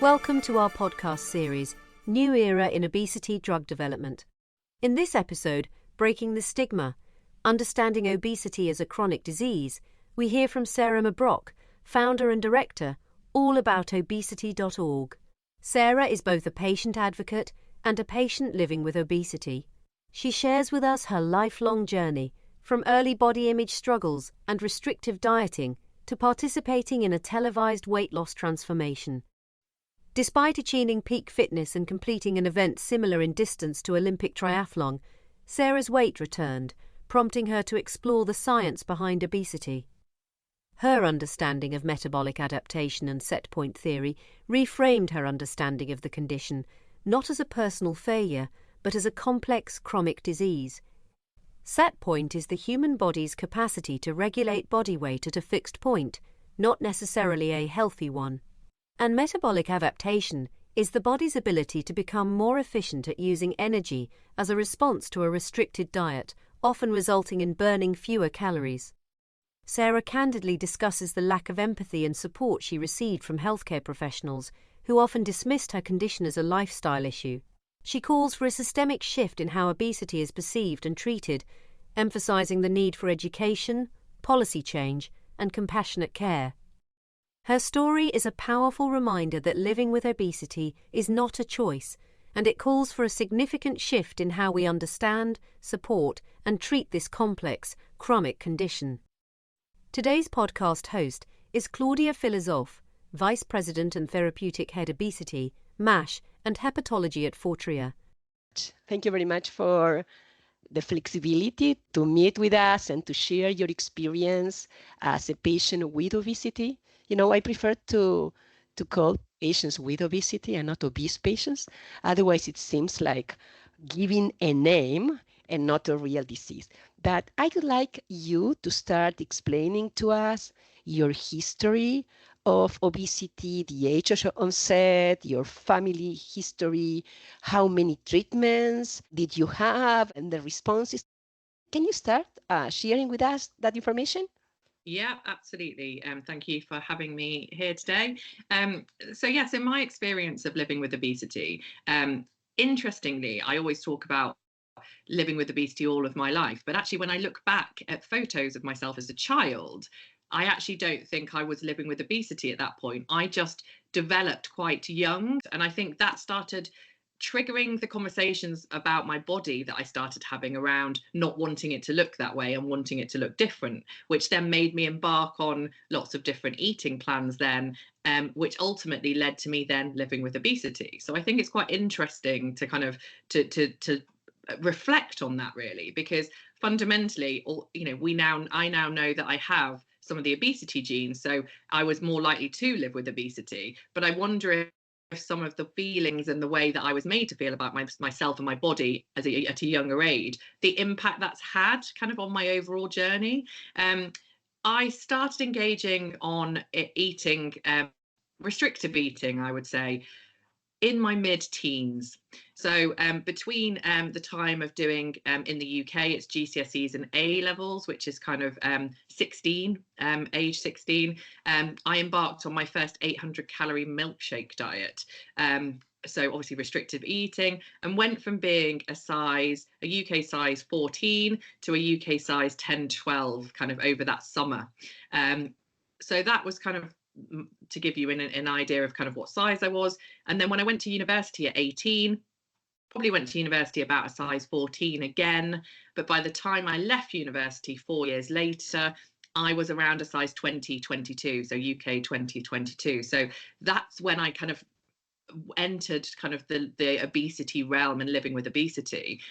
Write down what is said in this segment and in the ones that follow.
Welcome to our podcast series, New Era in Obesity Drug Development. In this episode, Breaking the Stigma, Understanding Obesity as a Chronic Disease, we hear from Sarah Mabrock, founder and director, all about obesity.org. Sarah is both a patient advocate and a patient living with obesity. She shares with us her lifelong journey, from early body image struggles and restrictive dieting to participating in a televised weight loss transformation. Despite achieving peak fitness and completing an event similar in distance to Olympic triathlon, Sarah's weight returned, prompting her to explore the science behind obesity. Her understanding of metabolic adaptation and set point theory reframed her understanding of the condition, not as a personal failure, but as a complex chronic disease. Set point is the human body's capacity to regulate body weight at a fixed point, not necessarily a healthy one. And metabolic adaptation is the body's ability to become more efficient at using energy as a response to a restricted diet, often resulting in burning fewer calories. Sarah candidly discusses the lack of empathy and support she received from healthcare professionals, who often dismissed her condition as a lifestyle issue. She calls for a systemic shift in how obesity is perceived and treated, emphasizing the need for education, policy change, and compassionate care. Her story is a powerful reminder that living with obesity is not a choice, and it calls for a significant shift in how we understand, support, and treat this complex, chronic condition. Today's podcast host is Claudia Filozof, Vice President and Therapeutic Head Obesity, MASH, and Hepatology at Fortrea. Thank you very much for the flexibility to meet with us and to share your experience as a patient with obesity. I prefer to call patients with obesity and not obese patients. Otherwise, it seems like giving a name and not a real disease. But I would like you to start explaining to us your history of obesity, the age of onset, your family history, how many treatments did you have, and the responses. Can you start sharing with us that information? Yeah, absolutely. Thank you for having me here today. So my experience of living with obesity, interestingly, I always talk about living with obesity all of my life. But actually, when I look back at photos of myself as a child, I actually don't think I was living with obesity at that point. I just developed quite young. And I think that started triggering the conversations about my body that I started having around not wanting it to look that way and wanting it to look different, which then made me embark on lots of different eating plans then, which ultimately led to me then living with obesity. So I think it's quite interesting to kind of to reflect on that, really, because fundamentally, I now know that I have some of the obesity genes, so I was more likely to live with obesity. But I wonder if some of the feelings and the way that I was made to feel about myself and my body at a younger age, the impact that's had kind of on my overall journey. I started engaging on eating, restrictive eating, I would say, in my mid-teens. So between the time of doing in the UK, it's GCSEs and A levels, which is kind of age 16, I embarked on my first 800 calorie milkshake diet. So obviously restrictive eating, and went from being a UK size 14 to a UK size 10, 12 kind of over that summer. So that was kind of to give you an idea of kind of what size I was. And then when I went to university at 18, probably went to university about a size 14 again. But by the time I left university 4 years later, I was around a size 20, 22, so UK 20, 22. So that's when I kind of entered kind of the obesity realm and living with obesity.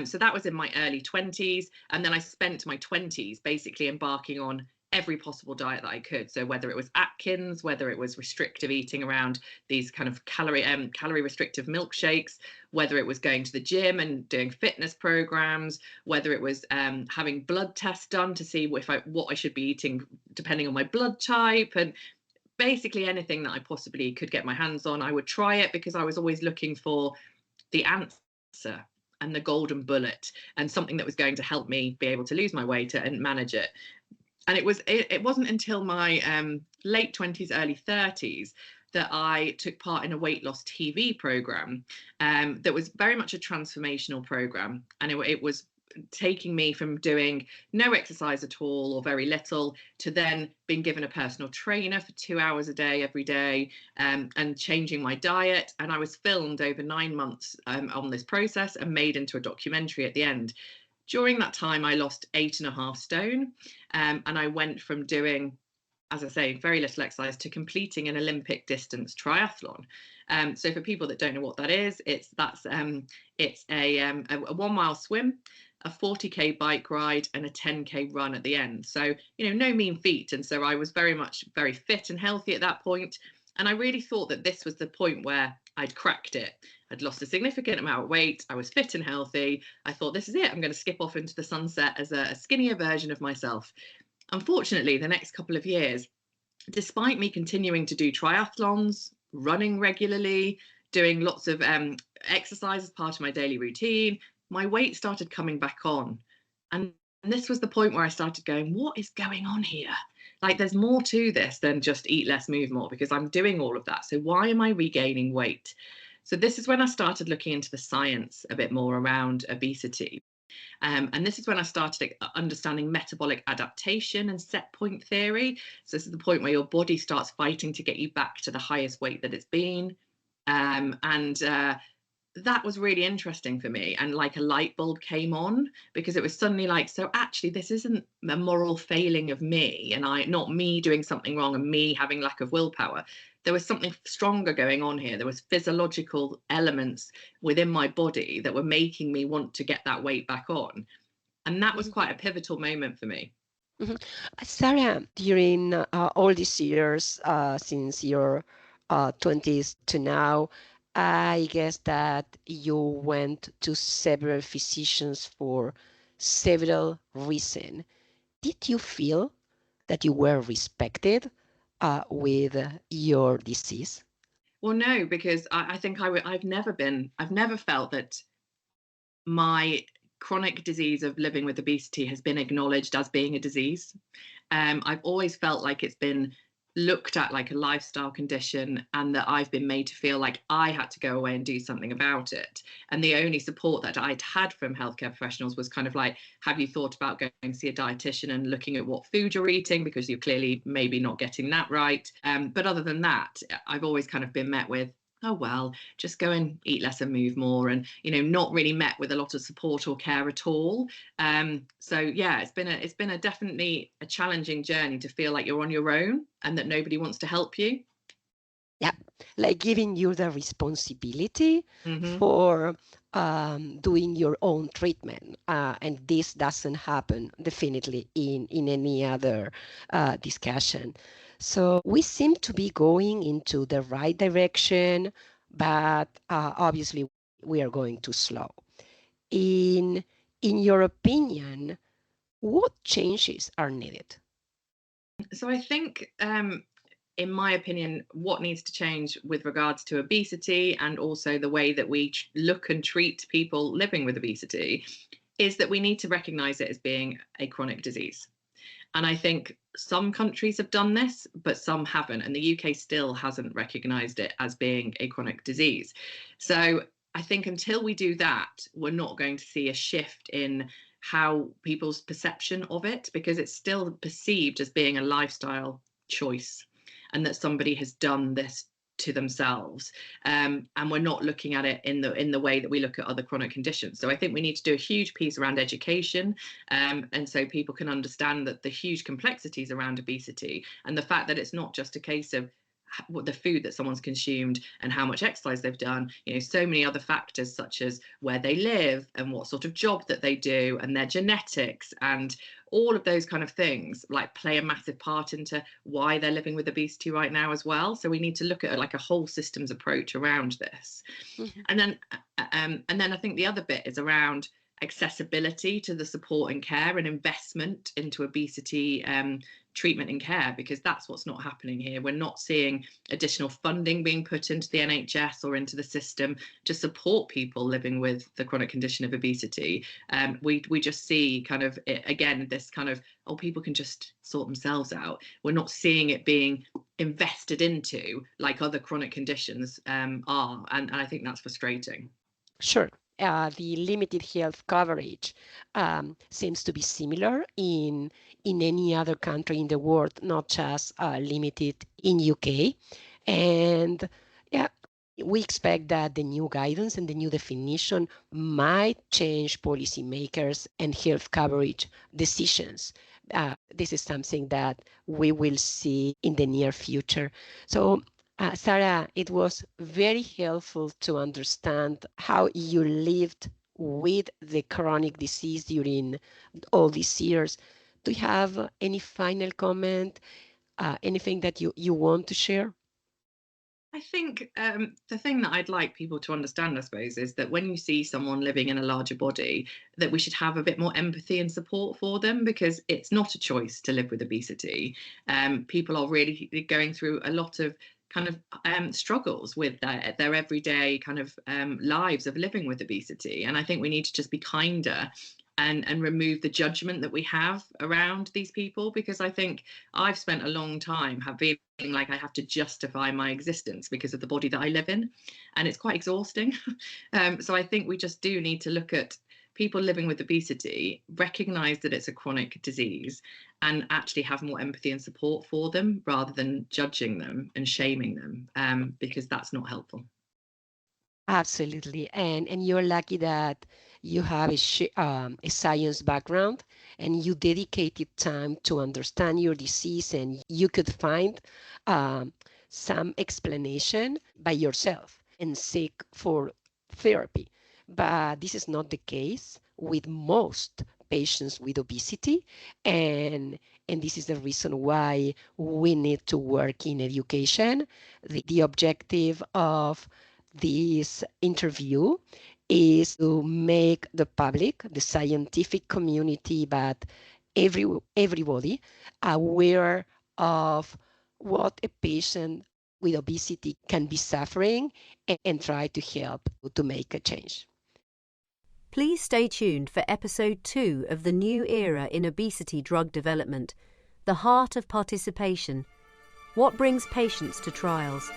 So that was in my early 20s. And then I spent my 20s basically embarking on every possible diet that I could. So whether it was Atkins, whether it was restrictive eating around these kind of calorie restrictive milkshakes, whether it was going to the gym and doing fitness programs, whether it was having blood tests done to see what I should be eating depending on my blood type, and basically anything that I possibly could get my hands on, I would try it, because I was always looking for the answer and the golden bullet and something that was going to help me be able to lose my weight and manage it. And it wasn't until my late 20s, early 30s that I took part in a weight loss TV program that was very much a transformational program. And it was taking me from doing no exercise at all or very little to then being given a personal trainer for 2 hours a day every day, and changing my diet. And I was filmed over 9 months on this process and made into a documentary at the end. During that time, I lost 8.5 stone, and I went from doing, as I say, very little exercise to completing an Olympic distance triathlon. So for people that don't know what that is, it's a 1 mile swim, a 40k bike ride, and a 10k run at the end. So, no mean feat. And so I was very fit and healthy at that point. And I really thought that this was the point where I'd cracked it. I'd lost a significant amount of weight. I was fit and healthy. I thought, this is it. I'm going to skip off into the sunset as a skinnier version of myself. Unfortunately, the next couple of years, despite me continuing to do triathlons, running regularly, doing lots of exercise as part of my daily routine, my weight started coming back on. And this was the point where I started going, what is going on here? Like, there's more to this than just eat less, move more, because I'm doing all of that. So why am I regaining weight? So this is when I started looking into the science a bit more around obesity. And this is when I started understanding metabolic adaptation and set point theory. So this is the point where your body starts fighting to get you back to the highest weight that it's been. That was really interesting for me, and like a light bulb came on, because it was suddenly like, so actually this isn't a moral failing of me, and not me doing something wrong and me having lack of willpower. There was something stronger going on here. There was physiological elements within my body that were making me want to get that weight back on, and that was quite a pivotal moment for me. Mm-hmm. Sarah, during all these years, since your 20s to now, I guess that you went to several physicians for several reasons. Did you feel that you were respected with your disease? Well, no, because I think I've never felt that my chronic disease of living with obesity has been acknowledged as being a disease. I've always felt like it's been looked at like a lifestyle condition, and that I've been made to feel like I had to go away and do something about it. And the only support that I'd had from healthcare professionals was kind of like, have you thought about going to see a dietitian and looking at what food you're eating, because you're clearly maybe not getting that right. But other than that, I've always kind of been met with, oh, well, just go and eat less and move more, and not really met with a lot of support or care at all. So yeah, it's been a definitely a challenging journey to feel like you're on your own and that nobody wants to help you. Yeah, like giving you the responsibility for doing your own treatment, and this doesn't happen definitely in any other discussion. So we seem to be going into the right direction, but obviously we are going too slow. In your opinion, what changes are needed? So I think, in my opinion, what needs to change with regards to obesity, and also the way that we look and treat people living with obesity, is that we need to recognise it as being a chronic disease. And I think some countries have done this, but some haven't. And the UK still hasn't recognised it as being a chronic disease. So I think until we do that, we're not going to see a shift in how people's perception of it, because it's still perceived as being a lifestyle choice, and that somebody has done this to themselves, and we're not looking at it in the way that we look at other chronic conditions. So I think we need to do a huge piece around education, and so people can understand that the huge complexities around obesity, and the fact that it's not just a case of what the food that someone's consumed and how much exercise they've done. So many other factors, such as where they live and what sort of job that they do and their genetics, and all of those kind of things like play a massive part into why they're living with obesity right now as well. So we need to look at like a whole systems approach around this. And then I think the other bit is around accessibility to the support and care, and investment into obesity treatment and care, because that's what's not happening here. We're not seeing additional funding being put into the NHS or into the system to support people living with the chronic condition of obesity. We just see kind of, again, this kind of, oh, people can just sort themselves out. We're not seeing it being invested into like other chronic conditions are. And I think that's frustrating. Sure. The limited health coverage seems to be similar in any other country in the world, not just limited in UK. And yeah, we expect that the new guidance and the new definition might change policymakers and health coverage decisions. This is something that we will see in the near future. So Sarah, it was very helpful to understand how you lived with the chronic disease during all these years. Do you have any final comment, anything that you want to share? I think the thing that I'd like people to understand, I suppose, is that when you see someone living in a larger body, that we should have a bit more empathy and support for them, because it's not a choice to live with obesity. People are really going through a lot of kind of struggles with their everyday kind of lives of living with obesity. And I think we need to just be kinder and remove the judgment that we have around these people, because I think I've spent a long time feeling like I have to justify my existence because of the body that I live in, and it's quite exhausting. So I think we just do need to look at people living with obesity, recognize that it's a chronic disease, and actually have more empathy and support for them rather than judging them and shaming them, because that's not helpful. Absolutely. And you're lucky that you have a science background and you dedicated time to understand your disease, and you could find um, some explanation by yourself and seek for therapy. But this is not the case with most patients with obesity. And this is the reason why we need to work in education. The objective of this interview is to make the public, the scientific community, but everybody aware of what a patient with obesity can be suffering, and try to help to make a change. Please stay tuned for episode 2 of the new era in obesity drug development, the heart of participation. What brings patients to trials?